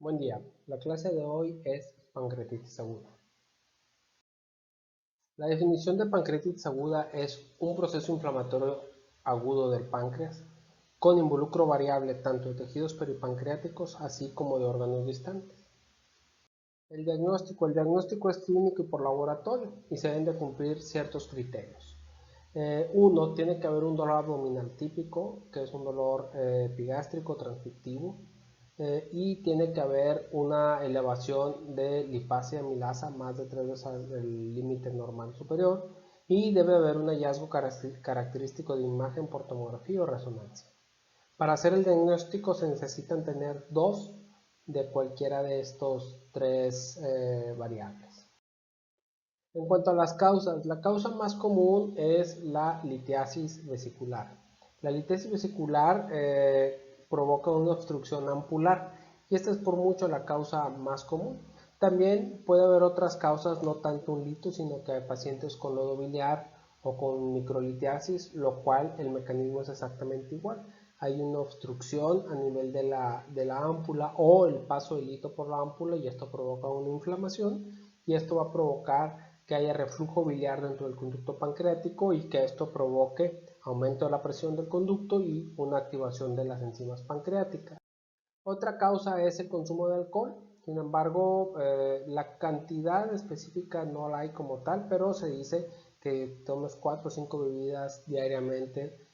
Buen día, la clase de hoy es pancreatitis aguda. La definición de pancreatitis aguda es un proceso inflamatorio agudo del páncreas con involucro variable tanto de tejidos peripancreáticos así como de órganos distantes. El diagnóstico es clínico y por laboratorio y se deben de cumplir ciertos criterios. Uno, tiene que haber un dolor abdominal típico, que es un dolor epigástrico transfictivo, y tiene que haber una elevación de lipasa y amilasa más de 3 veces el límite normal superior, y debe haber un hallazgo característico de imagen por tomografía o resonancia. Para hacer el diagnóstico se necesitan tener dos de cualquiera de estos tres variables. En cuanto a las causas, la causa más común es la litiasis vesicular. La litiasis vesicular provoca una obstrucción ampular y esta es por mucho la causa más común. También puede haber otras causas, no tanto un lito, sino que hay pacientes con lodo biliar o con microlitiasis, lo cual el mecanismo es exactamente igual. Hay una obstrucción a nivel de la ámpula o el paso del lito por la ámpula y esto provoca una inflamación y esto va a provocar que haya reflujo biliar dentro del conducto pancreático y que esto provoque aumento de la presión del conducto y una activación de las enzimas pancreáticas. Otra causa es el consumo de alcohol, sin embargo la cantidad específica no la hay como tal, pero se dice que tomes 4 o 5 bebidas diariamente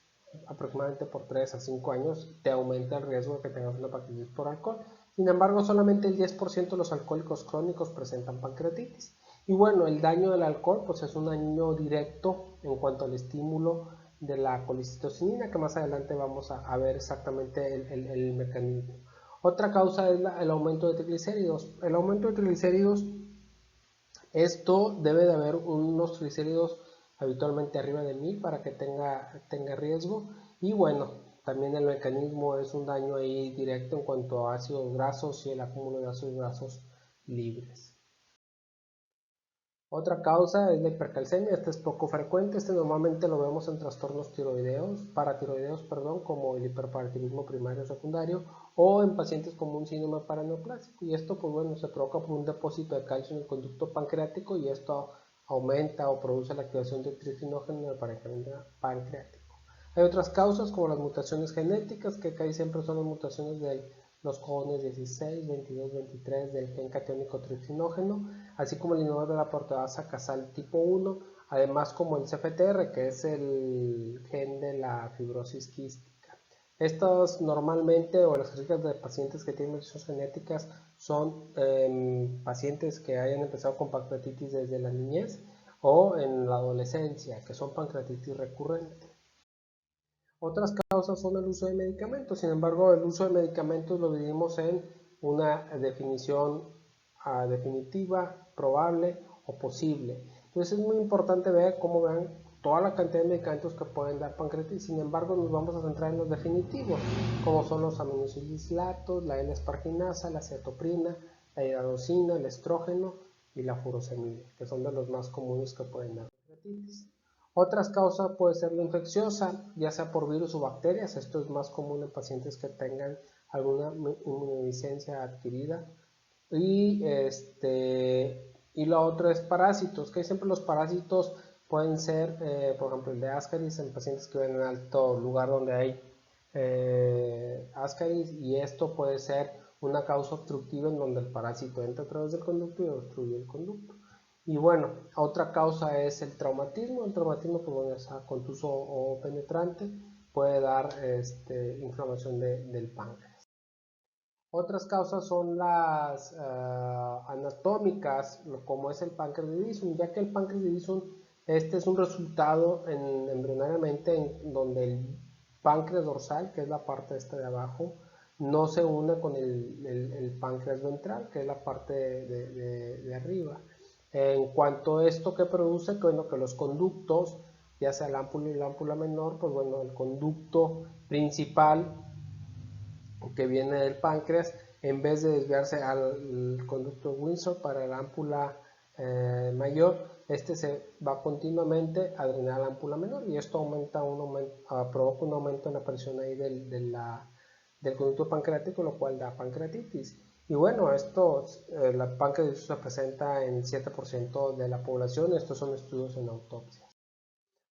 aproximadamente por 3 a 5 años te aumenta el riesgo de que tengas una pancreatitis por alcohol. Sin embargo, solamente el 10% de los alcohólicos crónicos presentan pancreatitis. Y bueno, el daño del alcohol pues es un daño directo en cuanto al estímulo de la colicistocinina, que más adelante vamos a ver exactamente el mecanismo. Otra causa es el aumento de triglicéridos. El aumento de triglicéridos, esto debe de haber unos triglicéridos habitualmente arriba de 1000 para que tenga riesgo. Y bueno, también el mecanismo es un daño ahí directo en cuanto a ácidos grasos y el acúmulo de ácidos grasos libres. Otra causa es la hipercalcemia, este es poco frecuente, este normalmente lo vemos en trastornos paratiroideos, como el hiperparatiroidismo primario o secundario, o en pacientes con un síndrome paraneoplásico, y esto pues bueno, se provoca por un depósito de calcio en el conducto pancreático y esto aumenta o produce la activación de tricinógeno en el pancreático. Hay otras causas como las mutaciones genéticas, que casi siempre son las mutaciones de los codones 16, 22, 23 del gen catiónico tricinógeno, así como el inhibidor de la proteasa casal tipo 1, además como el CFTR, que es el gen de la fibrosis quística. Estos normalmente, o las características de pacientes que tienen mutaciones genéticas, son pacientes que hayan empezado con pancreatitis desde la niñez o en la adolescencia, que son pancreatitis recurrente. Otras causas son el uso de medicamentos, sin embargo el uso de medicamentos lo dividimos en una definición definitiva, probable o posible. Entonces es muy importante ver cómo vean toda la cantidad de medicamentos que pueden dar pancreatitis, sin embargo nos vamos a centrar en los definitivos, como son los aminosilicilatos, la L-esparginasa, la cetoprina, la iradoxina, el estrógeno y la furosemida, que son de los más comunes que pueden dar pancreatitis. Otras causas puede ser la infecciosa, ya sea por virus o bacterias. Esto es más común en pacientes que tengan alguna inmunodeficiencia adquirida. Y la otra es parásitos, que siempre los parásitos pueden ser, por ejemplo, el de Ascaris en pacientes que viven en alto lugar donde hay Ascaris, y esto puede ser una causa obstructiva en donde el parásito entra a través del conducto y obstruye el conducto. Y bueno, otra causa es el traumatismo. El traumatismo, pues bueno, es contuso o penetrante, puede dar inflamación del páncreas. Otras causas son las anatómicas, como es el pancreatitismo, ya que el pancreatitismo este es un resultado embrionariamente en donde el páncreas dorsal, que es la parte esta de abajo, no se une con el páncreas ventral, que es la parte de arriba. En cuanto a esto que produce, que, bueno, que los conductos, ya sea la ámpula y la ámpula menor, pues bueno, el conducto principal que viene del páncreas, en vez de desviarse al conducto Windsor para la ámpula mayor, este se va continuamente a drenar la ámpula menor y esto provoca un aumento en la presión ahí del conducto pancreático, lo cual da pancreatitis. Y bueno, la pancreatitis se presenta en 7% de la población. Estos son estudios en autopsia.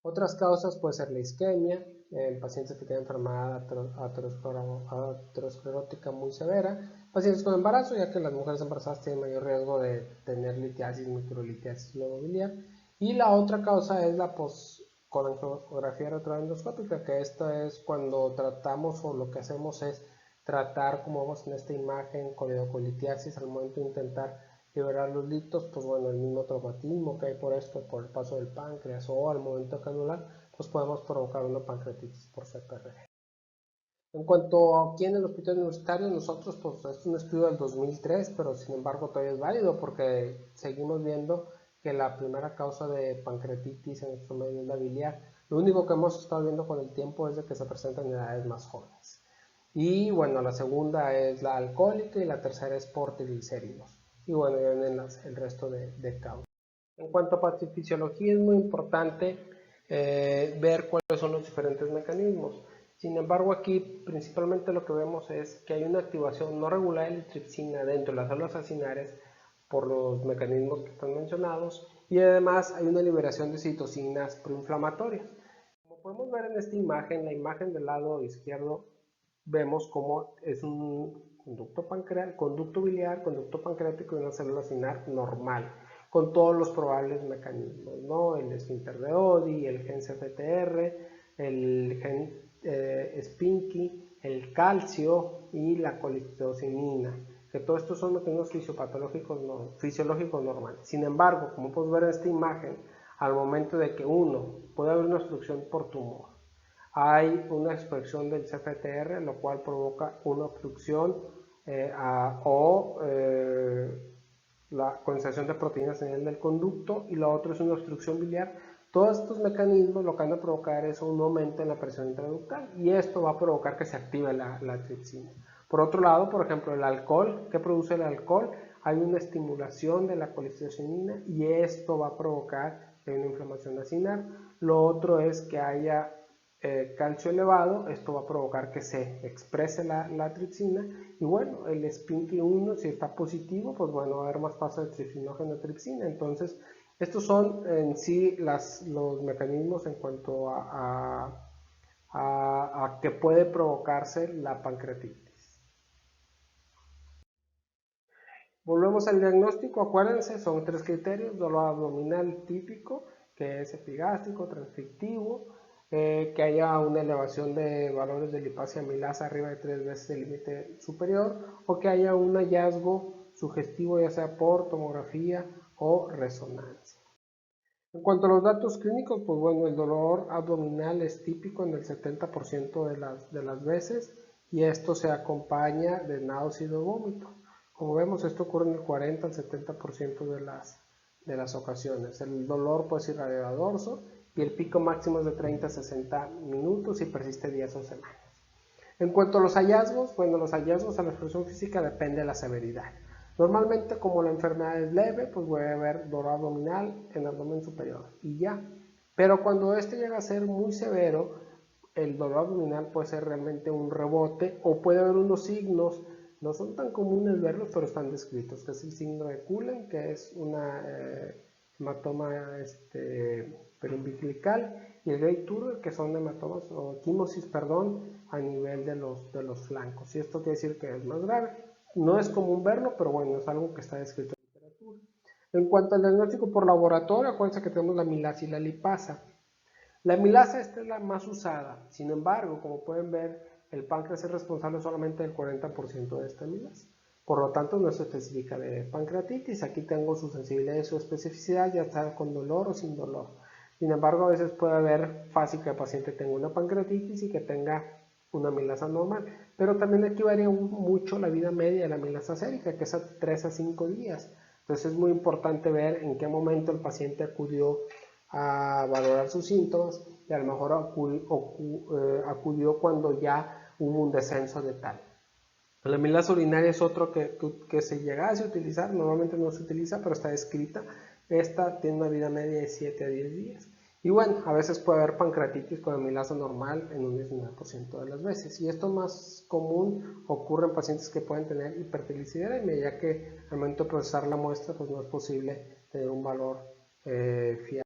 Otras causas puede ser la isquemia, en pacientes que tienen enfermedad aterosclerótica muy severa, pacientes con embarazo, ya que las mujeres embarazadas tienen mayor riesgo de tener litiasis, microlitiasis lobobiliar. Y la otra causa es la postcolangografía retroendoscópica, que esta es cuando tratamos o lo que hacemos es tratar, como vemos en esta imagen, colitiasis al momento de intentar liberar los litos, pues bueno, el mismo traumatismo que hay por esto, por el paso del páncreas o al momento de canular, pues podemos provocar una pancreatitis por CPRG. En cuanto a aquí en el hospital universitario, nosotros, pues es un estudio del 2003, pero sin embargo todavía es válido porque seguimos viendo que la primera causa de pancreatitis en nuestro medio es la biliar. Lo único que hemos estado viendo con el tiempo es de que se presenta en edades más jóvenes. Y bueno, la segunda es la alcohólica y la tercera es por triglicéridos. Y bueno, ya vienen el resto de causas. En cuanto a patofisiología, es muy importante ver cuáles son los diferentes mecanismos. Sin embargo, aquí principalmente lo que vemos es que hay una activación no regular de la tripsina dentro de las células acinares por los mecanismos que están mencionados, y además hay una liberación de citocinas proinflamatorias. Como podemos ver en esta imagen, la imagen del lado izquierdo, vemos cómo es un conducto biliar, conducto pancreático y una célula acinar normal, con todos los probables mecanismos, ¿no? El esfínter de Oddi, el gen CFTR, el gen Spinky, el calcio y la colicistocinina, que todos estos son mecanismos fisiológicos normales. Sin embargo, como podemos ver en esta imagen, al momento de que puede haber una obstrucción por tumor, hay una expresión del CFTR, lo cual provoca una obstrucción la condensación de proteínas en el del conducto, y lo otro es una obstrucción biliar. Todos estos mecanismos lo que van a provocar es un aumento en la presión intraductal, y esto va a provocar que se active la tripsina. Por otro lado, por ejemplo, el alcohol, ¿qué produce el alcohol? Hay una estimulación de la colicistocinina y esto va a provocar una inflamación acinar. Lo otro es que haya calcio elevado, esto va a provocar que se exprese la tripsina, y bueno, el SPINK1, si está positivo, pues bueno, va a haber más paso de tripsinógeno tripsina. Entonces, estos son en sí los mecanismos en cuanto a que puede provocarse la pancreatitis. Volvemos al diagnóstico, acuérdense, son 3 criterios: dolor abdominal típico, que es epigástrico, transfictivo, que haya una elevación de valores de lipasa y amilasa arriba de 3 veces el límite superior, o que haya un hallazgo sugestivo, ya sea por tomografía o resonancia. En cuanto a los datos clínicos, pues bueno, el dolor abdominal es típico en el 70% de las veces, y esto se acompaña de náusea y de vómito. Como vemos, esto ocurre en el 40 al 70% de las ocasiones. El dolor puede ser irradiado a dorso y el pico máximo es de 30 a 60 minutos y persiste días o semanas. En cuanto a los hallazgos, bueno, los hallazgos a la expresión física depende de la severidad. Normalmente, como la enfermedad es leve, pues voy a ver dolor abdominal en abdomen superior y ya. Pero cuando este llega a ser muy severo, el dolor abdominal puede ser realmente un rebote, o puede haber unos signos, no son tan comunes verlos, pero están descritos, que es el signo de Cullen, que es una hematoma periumbilical, y el Grey Turner, que son hematomas o quimosis, a nivel de los flancos. Y esto quiere decir que es más grave. No es común verlo, pero bueno, es algo que está descrito en literatura. En cuanto al diagnóstico por laboratorio, acuérdense que tenemos la amilasa y la lipasa. La amilasa esta es la más usada. Sin embargo, como pueden ver, el páncreas es responsable solamente del 40% de esta amilasa. Por lo tanto, no se especifica de pancreatitis. Aquí tengo su sensibilidad y su especificidad, ya está con dolor o sin dolor. Sin embargo, a veces puede haber fácil que el paciente tenga una pancreatitis y que tenga una amilasa normal. Pero también aquí varía mucho la vida media de la amilasa sérica, que es a 3 a 5 días. Entonces es muy importante ver en qué momento el paciente acudió a valorar sus síntomas, y a lo mejor acudió cuando ya hubo un descenso de tal. La amilasa urinaria es otro que se llegase a utilizar, normalmente no se utiliza, pero está descrita. Esta tiene una vida media de 7 a 10 días. Y bueno, a veces puede haber pancreatitis con amilasa normal en un 19% de las veces. Y esto más común ocurre en pacientes que pueden tener hipertrigliceridemia, ya que al momento de procesar la muestra pues no es posible tener un valor fiable.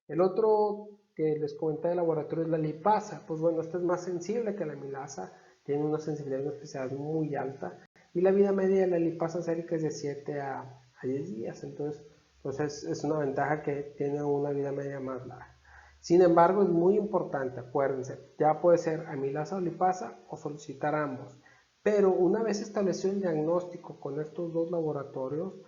El otro que les comenté de laboratorio es la lipasa. Pues bueno, esta es más sensible que la amilasa, tiene una sensibilidad y una especificidad muy alta. Y la vida media de la lipasa sérica es de 7 a 10 días. Entonces, pues es una ventaja que tiene una vida media más larga. Sin embargo, es muy importante, acuérdense, ya puede ser amilasa o lipasa o solicitar ambos. Pero una vez establecido el diagnóstico con estos dos laboratorios,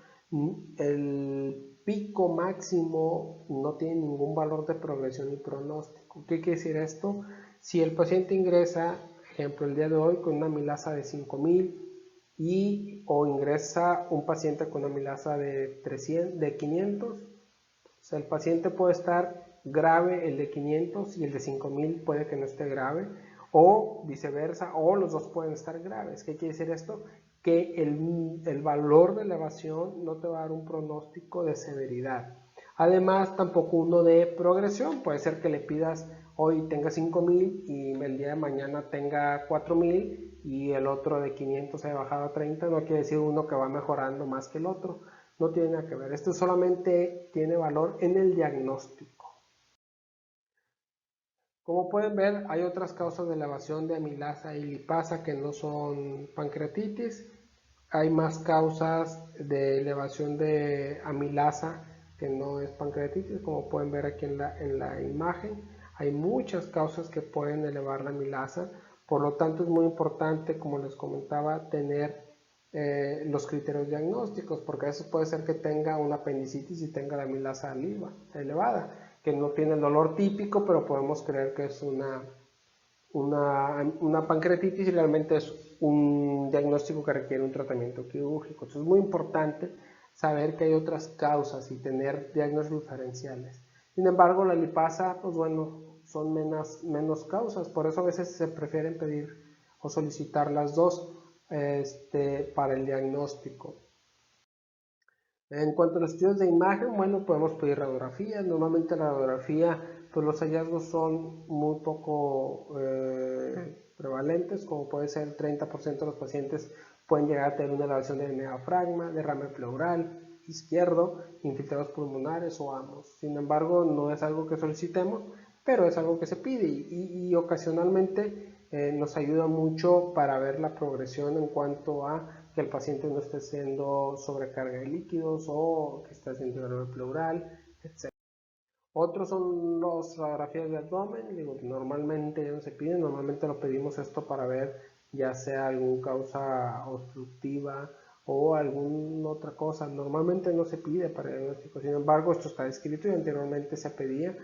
el pico máximo no tiene ningún valor de progresión y pronóstico. ¿Qué quiere decir esto? Si el paciente ingresa, ejemplo, el día de hoy con una amilasa de 5000 o ingresa un paciente con una amilasa de 500, o sea, el paciente puede estar grave el de 500 y el de 5000 puede que no esté grave, o viceversa, o los dos pueden estar graves. ¿Qué quiere decir esto? Que el valor de elevación no te va a dar un pronóstico de severidad. Además, tampoco uno de progresión. Puede ser que le pidas hoy tenga 5000 y el día de mañana tenga 4000 y el otro de 500 haya bajado a 30. No quiere decir uno que va mejorando más que el otro. No tiene nada que ver. Esto solamente tiene valor en el diagnóstico. Como pueden ver, hay otras causas de elevación de amilasa y lipasa que no son pancreatitis. Hay más causas de elevación de amilasa que no es pancreatitis, como pueden ver aquí en la imagen. Hay muchas causas que pueden elevar la amilasa, por lo tanto es muy importante, como les comentaba, tener los criterios diagnósticos, porque a veces puede ser que tenga una apendicitis y tenga la amilasa elevada, que no tiene el dolor típico, pero podemos creer que es una pancreatitis y realmente es un diagnóstico que requiere un tratamiento quirúrgico. Entonces es muy importante saber que hay otras causas y tener diagnósticos diferenciales. Sin embargo, la lipasa, pues bueno, son menos causas, por eso a veces se prefieren pedir o solicitar las dos para el diagnóstico. En cuanto a los estudios de imagen, bueno, podemos pedir radiografías. Normalmente la radiografía, pues los hallazgos son muy poco prevalentes, como puede ser el 30% de los pacientes pueden llegar a tener una elevación de diafragma, derrame pleural izquierdo, infiltrados pulmonares o ambos. Sin embargo, no es algo que solicitemos, pero es algo que se pide y ocasionalmente nos ayuda mucho para ver la progresión en cuanto a que el paciente no esté haciendo sobrecarga de líquidos o que esté haciendo derrame pleural, etc. Otros son las radiografías de abdomen. Digo, normalmente ya no se piden, normalmente lo pedimos esto para ver ya sea alguna causa obstructiva o alguna otra cosa. Normalmente no se pide para diagnóstico, sin embargo esto está escrito y anteriormente se pedía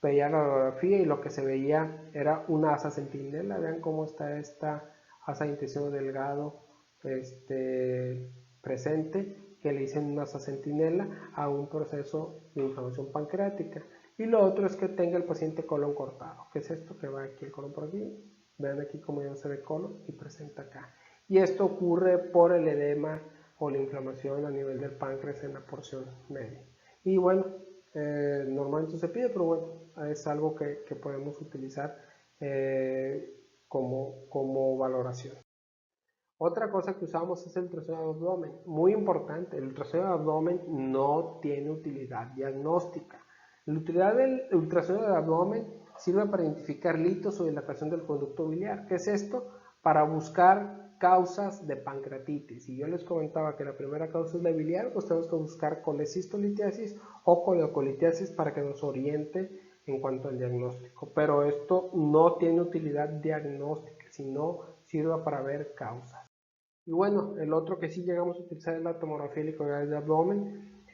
la radiografía y lo que se veía era una asa centinela. Vean cómo está esta asa de intestino delgado presente, que le dicen una asa centinela a un proceso de inflamación pancreática. Y lo otro es que tenga el paciente colon cortado, que es esto que va aquí el colon por aquí. Vean aquí cómo ya no se ve colon y presenta acá. Y esto ocurre por el edema o la inflamación a nivel del páncreas en la porción media. Y bueno, normalmente se pide, pero bueno, es algo que podemos utilizar como valoración. Otra cosa que usamos es el ultrasonido de abdomen. Muy importante, el ultrasonido de abdomen no tiene utilidad diagnóstica. La utilidad del ultrasonido de abdomen sirve para identificar litos o dilatación del conducto biliar. ¿Qué es esto? Para buscar causas de pancreatitis. Y yo les comentaba que la primera causa es la biliar, pues tenemos que buscar colecistolitiasis o coleocolitiasis para que nos oriente en cuanto al diagnóstico. Pero esto no tiene utilidad diagnóstica, sino sirve para ver causas. Y bueno, el otro que sí llegamos a utilizar es la tomografía helicoidal de abdomen.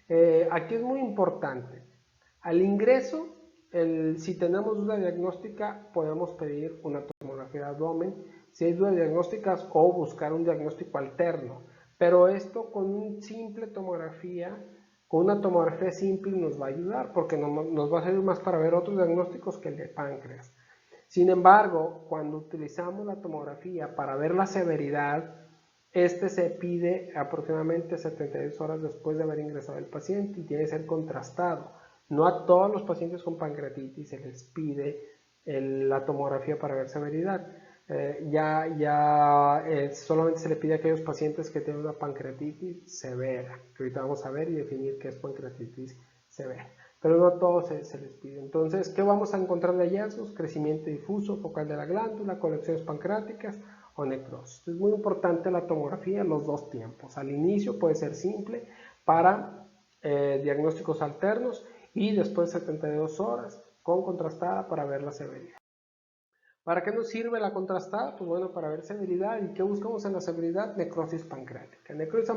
Aquí es muy importante. Al ingreso, si tenemos duda diagnóstica, podemos pedir una tomografía de abdomen. Si hay dudas diagnósticas o buscar un diagnóstico alterno. Pero esto con una simple tomografía, con una tomografía simple nos va a ayudar porque nos va a servir más para ver otros diagnósticos que el de páncreas. Sin embargo, cuando utilizamos la tomografía para ver la severidad, se pide aproximadamente 72 horas después de haber ingresado el paciente y tiene que ser contrastado. No a todos los pacientes con pancreatitis se les pide la tomografía para ver severidad. Solamente se le pide a aquellos pacientes que tienen una pancreatitis severa, que ahorita vamos a ver y definir qué es pancreatitis severa. Pero no a todos se les pide. Entonces, ¿qué vamos a encontrar de hallazgos? Crecimiento difuso focal de la glándula, colecciones pancreáticas o necrosis. Es muy importante la tomografía en los dos tiempos. Al inicio puede ser simple para diagnósticos alternos y después de 72 horas con contrastada para ver la severidad. ¿Para qué nos sirve la contrastada? Pues bueno, para ver severidad. ¿Y qué buscamos en la severidad? Necrosis pancreática. Necrosis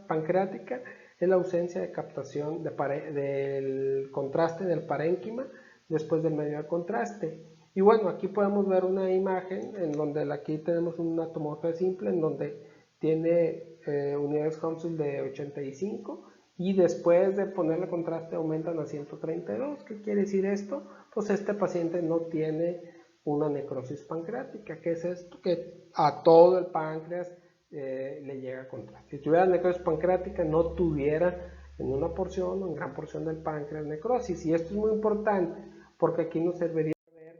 pancreática es la ausencia de captación del contraste del parénquima después del medio de contraste. Y bueno, aquí podemos ver una imagen en donde aquí tenemos una tomografía simple en donde tiene unidades Hounsfield de 85 y después de ponerle contraste aumentan a 132. ¿Qué quiere decir esto? Pues este paciente no tiene una necrosis pancreática. ¿Qué es esto? Que a todo el páncreas le llega contraste. Si tuviera necrosis pancreática no tuviera en una porción o en gran porción del páncreas necrosis. Y esto es muy importante porque aquí nos serviría ver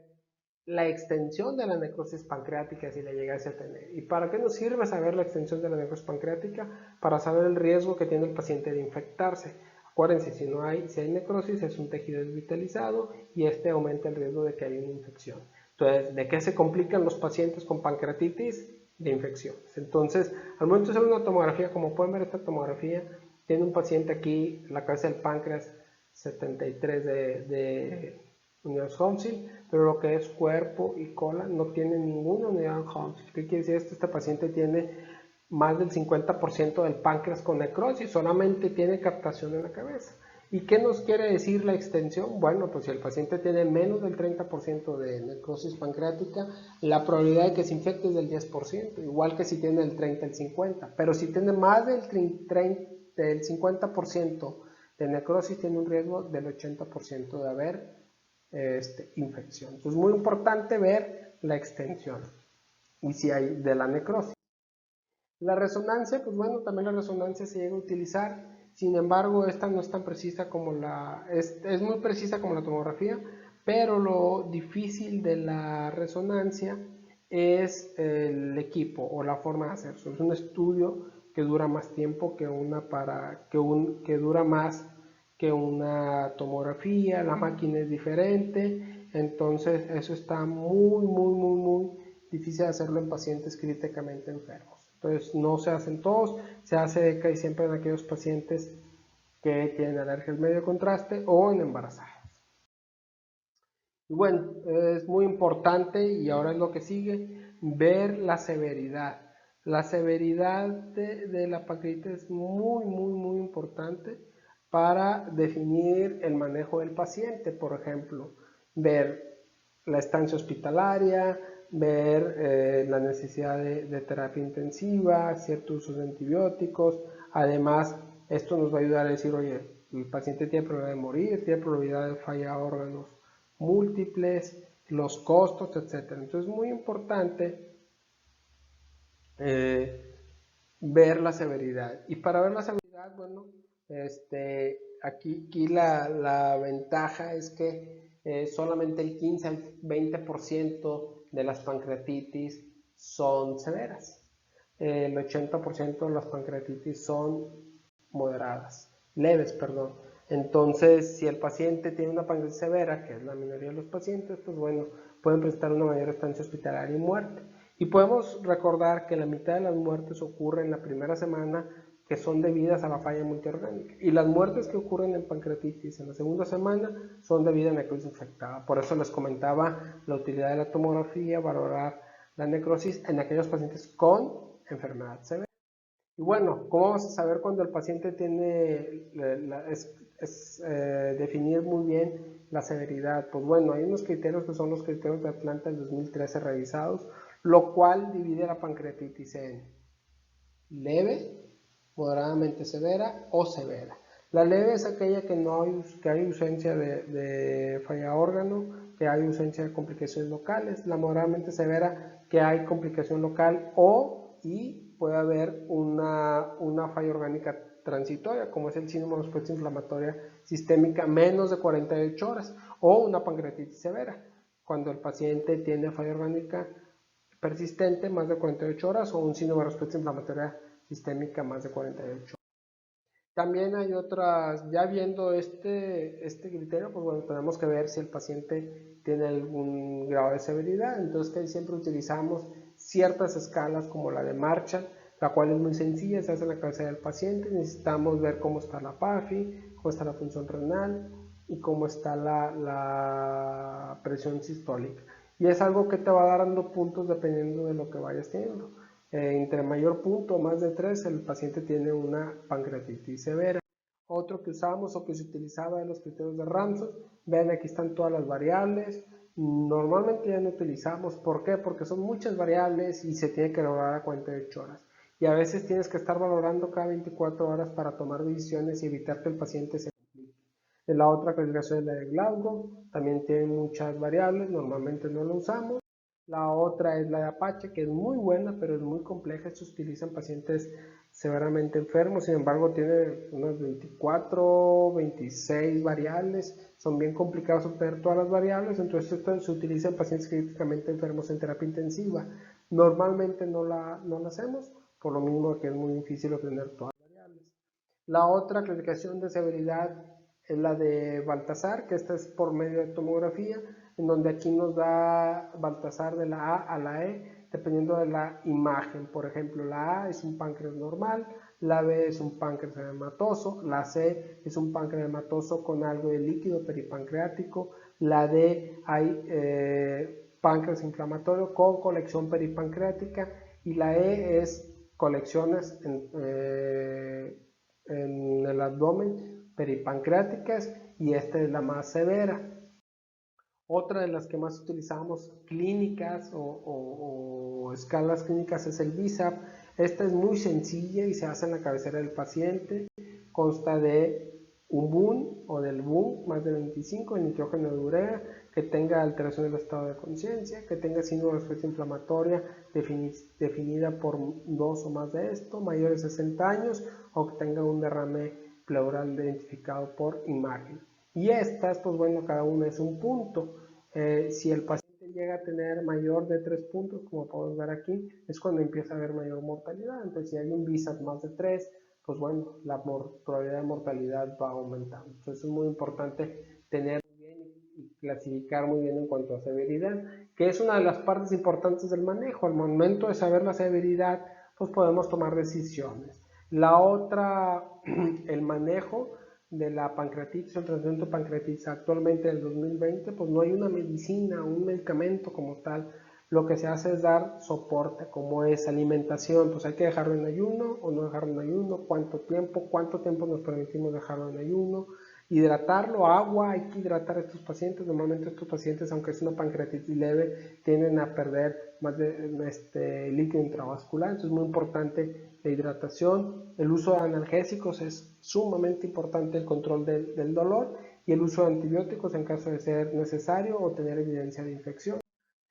la extensión de la necrosis pancreática si la llegase a tener. ¿Y para qué nos sirve saber la extensión de la necrosis pancreática? Para saber el riesgo que tiene el paciente de infectarse. Acuérdense, si hay necrosis es un tejido desvitalizado y este aumenta el riesgo de que haya una infección. Entonces, ¿de qué se complican los pacientes con pancreatitis? De infecciones. Entonces, al momento de hacer una tomografía, como pueden ver esta tomografía, tiene un paciente aquí, la cabeza del páncreas 73 de unidades Hounsfield, pero lo que es cuerpo y cola no tiene ninguna unidad Hounsfield. ¿Qué quiere decir esto? Este paciente tiene más del 50% del páncreas con necrosis, solamente tiene captación en la cabeza. ¿Y qué nos quiere decir la extensión? Bueno, pues si el paciente tiene menos del 30% de necrosis pancreática, la probabilidad de que se infecte es del 10%, igual que si tiene el 30, el 50%. Pero si tiene más del 50% de necrosis, tiene un riesgo del 80% de haber infección. Entonces es muy importante ver la extensión y si hay de la necrosis. La resonancia, pues bueno, también la resonancia se llega a utilizar. Sin embargo, esta no es tan precisa como es muy precisa como la tomografía, pero lo difícil de la resonancia es el equipo o la forma de hacerlo. Es un estudio que dura más tiempo que dura más que una tomografía, la máquina es diferente, entonces eso está muy difícil hacerlo en pacientes críticamente enfermos. Entonces no se hacen todos, se hace casi siempre en aquellos pacientes que tienen alergia al medio contraste o en embarazadas. Y bueno, es muy importante y ahora es lo que sigue, ver la severidad. La severidad de la pancreatitis es muy importante para definir el manejo del paciente. Por ejemplo, ver la estancia hospitalaria, ver la necesidad de terapia intensiva, ciertos usos de antibióticos. Además, esto nos va a ayudar a decir, oye, el paciente tiene probabilidad de morir, tiene probabilidad de fallar órganos múltiples, los costos, etc. Entonces es muy importante ver la severidad. Y para ver la severidad, bueno, aquí la ventaja es que solamente el 15 al 20% de las pancreatitis son severas. El 80% de las pancreatitis son leves, perdón. Entonces, si el paciente tiene una pancreatitis severa, que es la minoría de los pacientes, pues bueno, pueden presentar una mayor estancia hospitalaria y muerte. Y podemos recordar que la mitad de las muertes ocurren en la primera semana, que son debidas a la falla multiorgánica. Y las muertes que ocurren en pancreatitis en la segunda semana son debidas a necrosis infectada. Por eso les comentaba la utilidad de la tomografía, valorar la necrosis en aquellos pacientes con enfermedad severa. Y bueno, ¿cómo vamos a saber cuando el paciente tiene, definir muy bien la severidad? Pues bueno, hay unos criterios que son los criterios de Atlanta del 2013 revisados, lo cual divide la pancreatitis en leve, moderadamente severa o severa. La leve es aquella que hay ausencia de falla órgano, que hay ausencia de complicaciones locales. La moderadamente severa, que hay complicación local y puede haber una falla orgánica transitoria, como es el síndrome de respuesta inflamatoria sistémica menos de 48 horas, o una pancreatitis severa, cuando el paciente tiene falla orgánica persistente más de 48 horas o un síndrome de respuesta inflamatoria sistémica más de 48 horas. También hay otras, ya viendo este criterio, pues bueno, tenemos que ver si el paciente tiene algún grado de severidad. Entonces que siempre utilizamos ciertas escalas como la de Marshall, la cual es muy sencilla, se hace en la cabeza del paciente. Necesitamos ver cómo está la PAFI, cómo está la función renal y cómo está la presión sistólica. Y es algo que te va dando puntos dependiendo de lo que vayas teniendo. Entre mayor punto, más de 3, el paciente tiene una pancreatitis severa. Otro que usamos o que se utilizaba de los criterios de Ramsay, ven aquí están todas las variables. Normalmente ya no utilizamos, ¿por qué? Porque son muchas variables y se tiene que valorar a 48 horas. Y a veces tienes que estar valorando cada 24 horas para tomar decisiones y evitar que el paciente se complique. La otra clasificación es la de Glasgow, también tiene muchas variables, normalmente no lo usamos. La otra es la de Apache, que es muy buena, pero es muy compleja. Se utiliza en pacientes severamente enfermos, sin embargo tiene unas 24, 26 variables. Son bien complicados obtener todas las variables, entonces esto se utiliza en pacientes críticamente enfermos en terapia intensiva. Normalmente no la hacemos, por lo mismo que es muy difícil obtener todas las variables. La otra clasificación de severidad es la de Baltasar, que esta es por medio de tomografía, en donde aquí nos da Baltasar de la A a la E, dependiendo de la imagen. Por ejemplo, la A es un páncreas normal, la B es un páncreas edematoso, la C es un páncreas edematoso con algo de líquido peripancreático, la D hay páncreas inflamatorio con colección peripancreática y la E es colecciones en el abdomen peripancreáticas y esta es la más severa. Otra de las que más utilizamos clínicas o escalas clínicas es el BISAP. Esta es muy sencilla y se hace en la cabecera del paciente. Consta de un BUN o del BUN más de 25 en nitrógeno de urea, que tenga alteración del estado de conciencia, que tenga síndrome de respuesta inflamatoria definida por 2 o más de esto, mayores de 60 años, o que tenga un derrame pleural identificado por imagen. Y estas, pues bueno, cada una es un punto. Si el paciente llega a tener mayor de 3 puntos, como podemos ver aquí, es cuando empieza a haber mayor mortalidad. Entonces, si hay un BISAP más de 3, pues bueno, la probabilidad de mortalidad va aumentando. Entonces, es muy importante tener bien y clasificar muy bien en cuanto a severidad, que es una de las partes importantes del manejo. Al momento de saber la severidad, pues podemos tomar decisiones. La otra, el manejo de la pancreatitis, el tratamiento de pancreatitis actualmente en el 2020, pues no hay una medicina, un medicamento como tal. Lo que se hace es dar soporte, como es alimentación, pues hay que dejarlo en ayuno o no dejarlo en ayuno, cuánto tiempo nos permitimos dejarlo en ayuno, hidratarlo, agua, hay que hidratar a estos pacientes. Normalmente estos pacientes, aunque es una pancreatitis leve, tienden a perder más de líquido intravascular, entonces es muy importante la hidratación. El uso de analgésicos es sumamente importante, el control del dolor, y el uso de antibióticos en caso de ser necesario o tener evidencia de infección.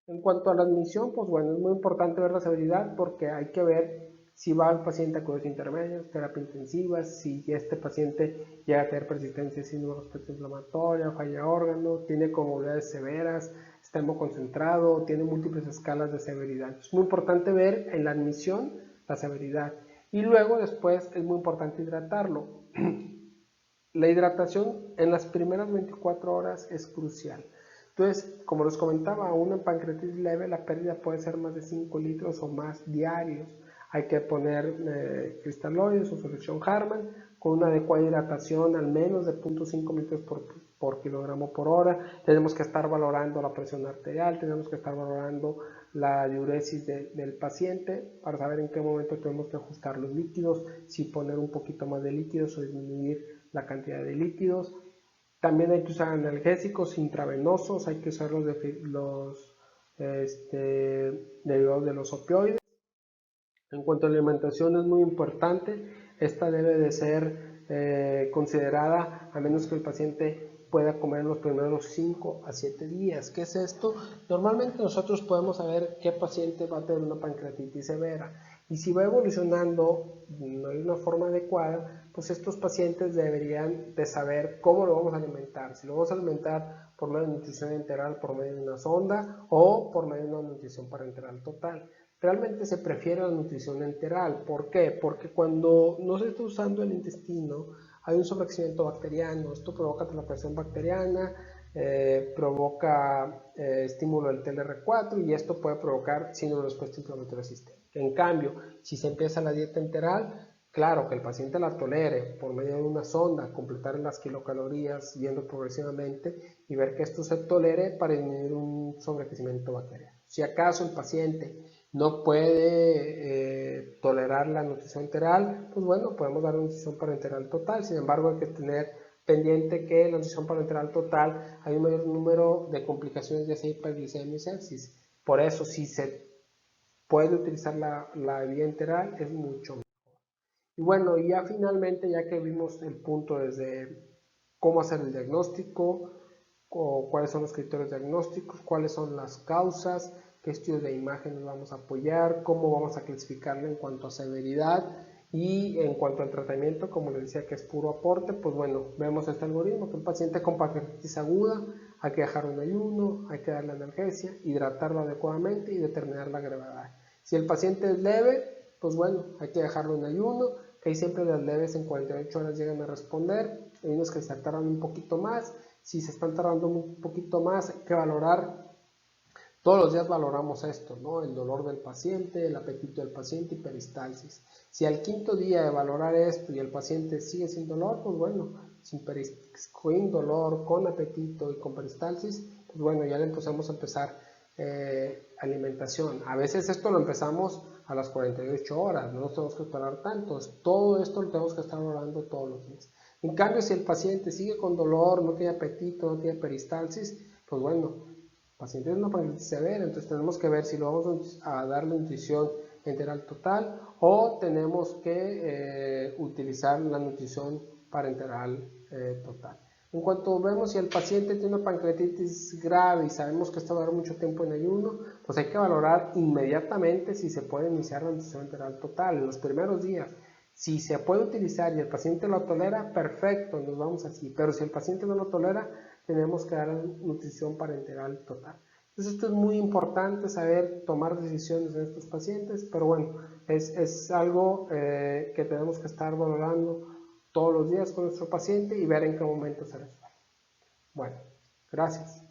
En cuanto a la admisión, pues bueno, es muy importante ver la severidad porque hay que ver si va el paciente a cuidados intermedios, terapia intensiva, si este paciente llega a tener persistencia de síndrome de respuesta inflamatoria, falla de órgano, tiene comorbilidades severas, está hemoconcentrado, tiene múltiples escalas de severidad. Es muy importante ver en la admisión la severidad y luego después es muy importante hidratarlo. La hidratación en las primeras 24 horas es crucial. Entonces, como les comentaba, una pancreatitis leve, la pérdida puede ser más de 5 litros o más diarios. Hay que poner cristaloides o solución Harman con una adecuada hidratación al menos de 0.5 litros por kilogramo por hora. Tenemos que estar valorando la presión arterial, tenemos que estar valorando la diuresis del paciente para saber en qué momento tenemos que ajustar los líquidos, si poner un poquito más de líquidos o disminuir la cantidad de líquidos. También hay que usar analgésicos intravenosos, hay que usar los derivados de los opioides. En cuanto a la alimentación es muy importante, esta debe de ser considerada a menos que el paciente pueda comer en los primeros 5 a 7 días. ¿Qué es esto? Normalmente nosotros podemos saber qué paciente va a tener una pancreatitis severa Y si va evolucionando no de una forma adecuada, pues estos pacientes deberían de saber cómo lo vamos a alimentar. Si lo vamos a alimentar por medio de nutrición enteral, por medio de una sonda o por medio de una nutrición parenteral total. Realmente se prefiere la nutrición enteral. ¿Por qué? Porque cuando no se está usando el intestino, hay un sobrecrecimiento bacteriano. Esto provoca translocación bacteriana, provoca estímulo del TLR4 y esto puede provocar síndrome de respuesta inflamatoria sistémica. En cambio, si se empieza la dieta enteral, claro que el paciente la tolere por medio de una sonda, completar las kilocalorías yendo progresivamente y ver que esto se tolere para disminuir un sobrecrecimiento bacteriano. Si acaso el paciente no puede tolerar la nutrición enteral, pues bueno, podemos dar nutrición parenteral total. Sin embargo, hay que tener pendiente que en la nutrición parenteral total hay un mayor número de complicaciones de hiperglicemia y sepsis. Por eso, si se puede utilizar la vía enteral, es mucho mejor. Y bueno, ya finalmente, ya que vimos el punto desde cómo hacer el diagnóstico, o cuáles son los criterios diagnósticos, cuáles son las causas, qué estudios de imagen nos vamos a apoyar, cómo vamos a clasificarlo en cuanto a severidad y en cuanto al tratamiento, como les decía que es puro aporte, pues bueno, vemos este algoritmo, que un paciente con pancreatitis aguda hay que dejar un ayuno, hay que darle analgesia, hidratarlo adecuadamente y determinar la gravedad. Si el paciente es leve, pues bueno, hay que dejarlo en ayuno, que ahí siempre las leves en 48 horas llegan a responder, hay unos que se tardan un poquito más. Si se están tardando un poquito más, hay que valorar, todos los días valoramos esto, ¿no? El dolor del paciente, el apetito del paciente y peristalsis. Si al quinto día de valorar esto y el paciente sigue sin dolor, pues bueno, sin dolor, con apetito y con peristalsis, pues bueno, ya le empezamos a empezar alimentación. A veces esto lo empezamos a las 48 horas, no nos tenemos que esperar tanto. Todo esto lo tenemos que estar valorando todos los días. En cambio, si el paciente sigue con dolor, no tiene apetito, no tiene peristalsis, pues bueno, el paciente es una pancreatitis severa, entonces tenemos que ver si lo vamos a darle nutrición enteral total o tenemos que utilizar la nutrición parenteral total. En cuanto vemos si el paciente tiene una pancreatitis grave y sabemos que esto va a dar mucho tiempo en ayuno, pues hay que valorar inmediatamente si se puede iniciar la nutrición enteral total en los primeros días. Si se puede utilizar y el paciente lo tolera, perfecto, nos vamos así. Pero si el paciente no lo tolera, tenemos que dar nutrición parenteral total. Entonces esto es muy importante, saber tomar decisiones en estos pacientes, pero bueno, es algo que tenemos que estar valorando todos los días con nuestro paciente y ver en qué momento se resuelve. Bueno, gracias.